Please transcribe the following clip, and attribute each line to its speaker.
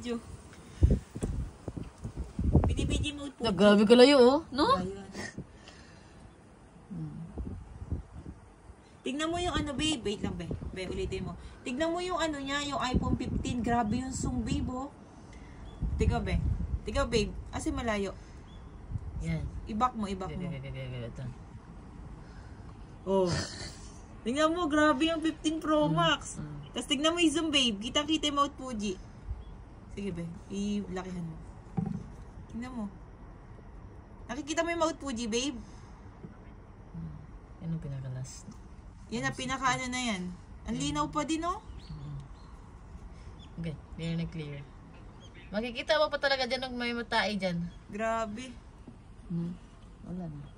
Speaker 1: video. Binibidyo mode po.
Speaker 2: Grabe ka layo, oh. No?
Speaker 1: Ayan. Tignan mo yung ano, babe. Wait lang, babe. Babe, ulitin mo. Tignan mo yung ano niya, yung iPhone 15. Grabe yung zoom, babe, oh. Tignan, babe. Tignan, babe. Kasi malayo.
Speaker 2: Yan.
Speaker 1: Ibak mo, ibak mo.
Speaker 2: Ito.
Speaker 1: Oh. Tignan mo, grabe yung 15 Pro Max. Tapos tignan mo yung zoom, babe. Kita-kita yung Mount Fuji. Sige, babe. I-lakihan mo. Tignan mo. Nakikita mo yung Mount Fuji, babe?
Speaker 2: Yan ang pinaka-last.
Speaker 1: Yan na, pinaka-ano na yan. Ang linaw pa din, oh.
Speaker 2: Okay, clear na clear. Makikita mo pa talaga dyan kung may matai dyan.
Speaker 1: Grabe.
Speaker 2: Wala na.